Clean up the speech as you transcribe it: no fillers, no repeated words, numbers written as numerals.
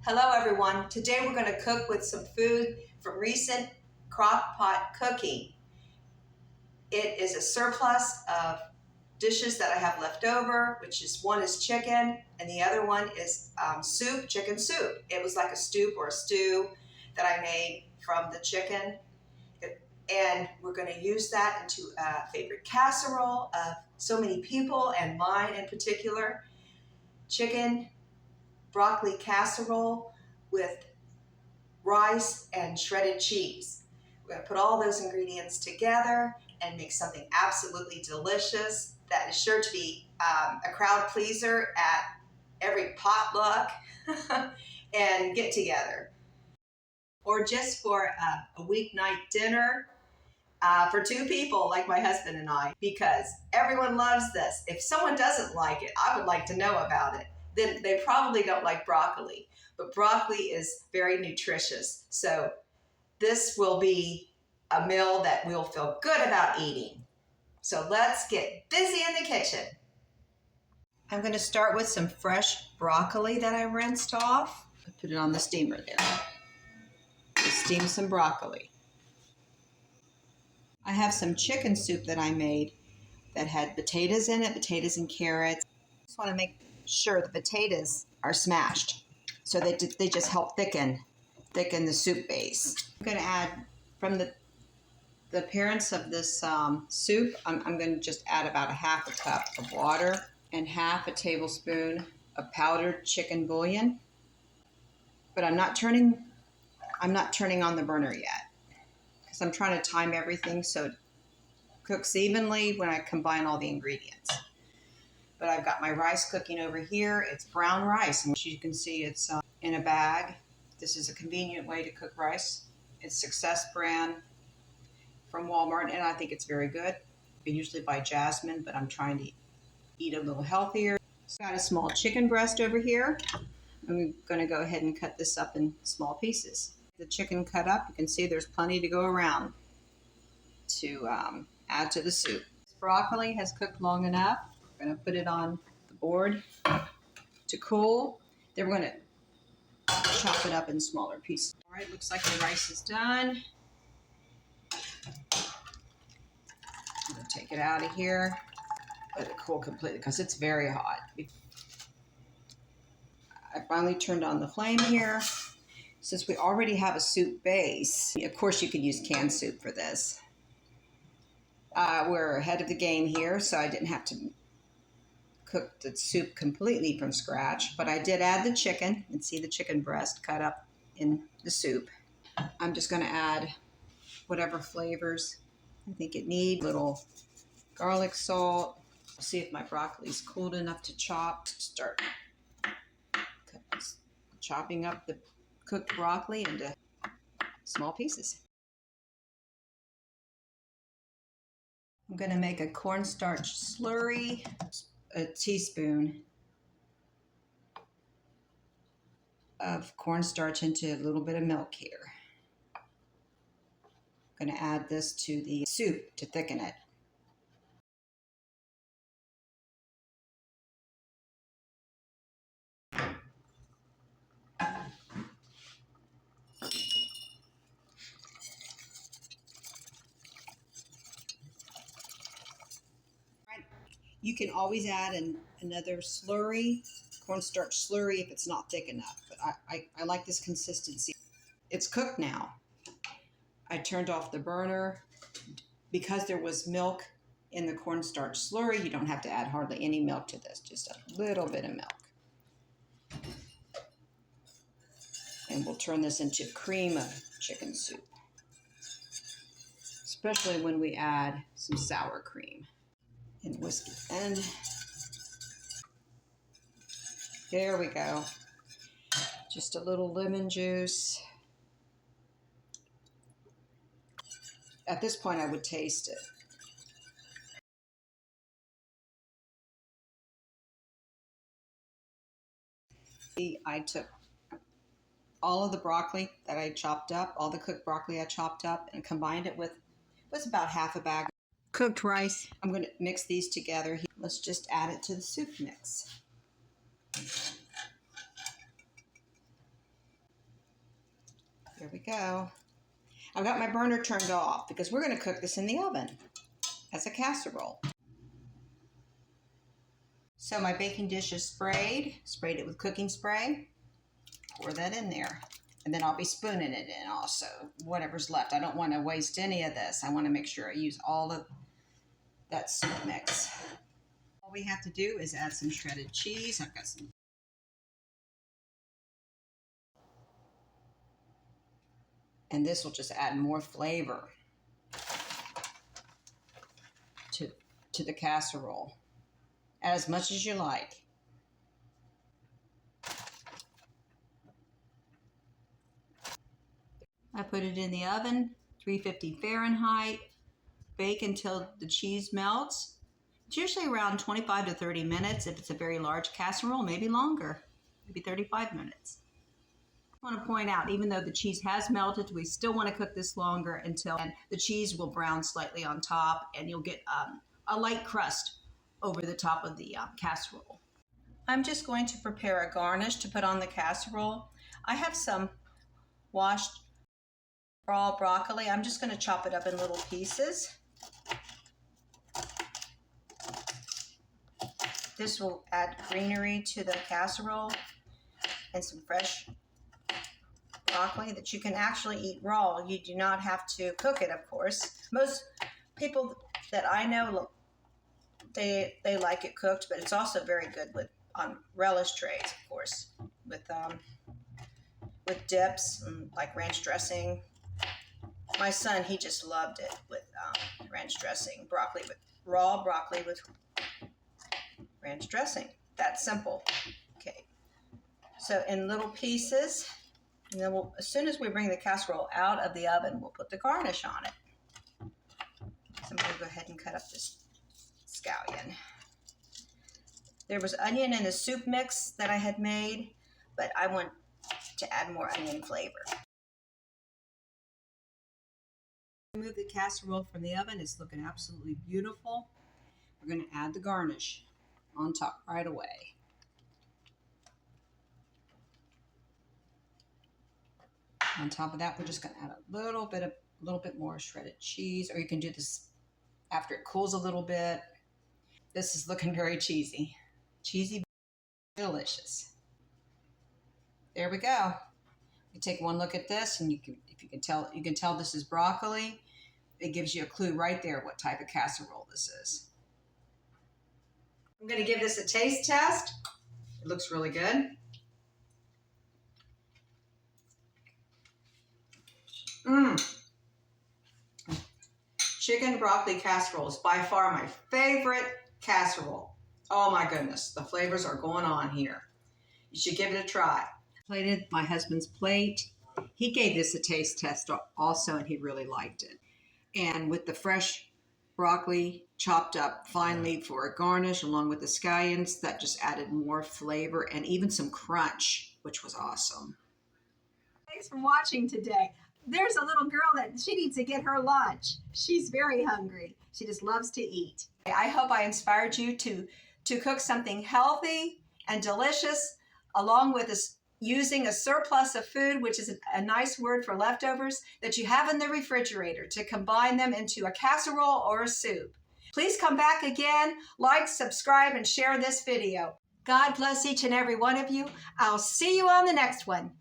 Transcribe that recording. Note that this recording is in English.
Hello everyone. Today we're going to cook with some food from recent crock pot cooking. It is a surplus of dishes that I have left over, which is one is chicken and the other one is soup, chicken soup. It was like a soup or a stew that I made from the chicken. And we're going to use that into a favorite casserole of so many people and mine in particular. Chicken broccoli casserole with rice and shredded cheese. We're going to put all those ingredients together and make something absolutely delicious that is sure to be a crowd pleaser at every potluck and get together. Or just for a weeknight dinner for two people like my husband and I, because everyone loves this. If someone doesn't like it, I would like to know about it. Then they probably don't like broccoli, but broccoli is very nutritious. So this will be a meal that we'll feel good about eating. So let's get busy in the kitchen. I'm going to start with some fresh broccoli that I rinsed off. Put it on the steamer there. Steam some broccoli. I have some chicken soup that I made that had potatoes in it, potatoes and carrots. I just want to make sure the potatoes are smashed so they just help thicken the soup base. I'm going to add from the appearance of this soup, I'm going to just add about a half a cup of water and half a tablespoon of powdered chicken bouillon. But I'm not turning on the burner yet because I'm trying to time everything so it cooks evenly when I combine all the ingredients. But I've got my rice cooking over here. It's brown rice, and as you can see, it's in a bag. This is a convenient way to cook rice. It's Success brand from Walmart, and I think it's very good. I usually buy Jasmine, but I'm trying to eat a little healthier. So I've got a small chicken breast over here. I'm going to go ahead and cut this up in small pieces. The chicken cut up, you can see there's plenty to go around to add to the soup. This broccoli has cooked long enough. We're going to put it on the board to cool. Then we're going to chop it up in smaller pieces. All right, looks like the rice is done. I'm going to take it out of here, let it cool completely because it's very hot. I finally turned on the flame here. Since we already have a soup base, of course you could use canned soup for this. We're ahead of the game here, so I didn't have to cook the soup completely from scratch, but I did add the chicken and see the chicken breast cut up in the soup. I'm just going to add whatever flavors I think it needs. A little garlic salt. See if my broccoli is cooled enough to chop. Start chopping up the cooked broccoli into small pieces. I'm going to make a cornstarch slurry, a teaspoon of cornstarch into a little bit of milk here. I'm going to add this to the soup to thicken it. You can always add another slurry, cornstarch slurry, if it's not thick enough. But I like this consistency. It's cooked now. I turned off the burner. Because there was milk in the cornstarch slurry, you don't have to add hardly any milk to this, just a little bit of milk. And we'll turn this into cream of chicken soup, especially when we add some sour cream. And whisk it in. There we go. Just a little lemon juice. At this point, I would taste it. I took all of the broccoli that I chopped up, all the cooked broccoli I chopped up, and combined it with about half a bag of cooked rice. I'm going to mix these together. Let's just add it to the soup mix. There we go. I've got my burner turned off because we're going to cook this in the oven as a casserole. So my baking dish is sprayed it with cooking spray. Pour that in there. And then I'll be spooning it in also, whatever's left. I don't want to waste any of this. I want to make sure I use all of that soup mix. All we have to do is add some shredded cheese. I've got some. And this will just add more flavor to the casserole. Add as much as you like. I put it in the oven, 350 Fahrenheit. Bake until the cheese melts. It's usually around 25 to 30 minutes. If it's a very large casserole, maybe longer, maybe 35 minutes. I want to point out, even though the cheese has melted, we still want to cook this longer until the cheese will brown slightly on top and you'll get a light crust over the top of the casserole. I'm just going to prepare a garnish to put on the casserole. I have some washed raw broccoli. I'm just going to chop it up in little pieces. This will add greenery to the casserole and some fresh broccoli that you can actually eat raw. You do not have to cook it, of course. Most people that I know, they like it cooked, but it's also very good with on relish trays, of course, with dips and like ranch dressing. My son, he just loved it with ranch dressing, raw broccoli with ranch dressing. That's simple. Okay, so in little pieces, and then as soon as we bring the casserole out of the oven, we'll put the garnish on it. So I'm going to go ahead and cut up this scallion. There was onion in the soup mix that I had made, but I want to add more onion flavor. Remove the casserole from the oven. It's looking absolutely beautiful. We're going to add the garnish on top right away. On top of that, we're just going to add a little bit more shredded cheese, or you can do this after it cools a little bit. This is looking very cheesy. Cheesy, delicious. There we go. You take one look at this, and you can tell this is broccoli. It gives you a clue right there what type of casserole this is. I'm going to give this a taste test. It looks really good. Chicken broccoli casserole is by far my favorite casserole. Oh my goodness, the flavors are going on here. You should give it a try. Plated my husband's plate. He gave this a taste test also, and he really liked it. And with the fresh broccoli chopped up finely for a garnish, along with the scallions, that just added more flavor and even some crunch, which was awesome. Thanks for watching today. There's a little girl that she needs to get her lunch. She's very hungry. She just loves to eat. I hope I inspired you to cook something healthy and delicious, along with using a surplus of food, which is a nice word for leftovers, that you have in the refrigerator to combine them into a casserole or a soup. Please come back again, like, subscribe, and share this video. God bless each and every one of you. I'll see you on the next one.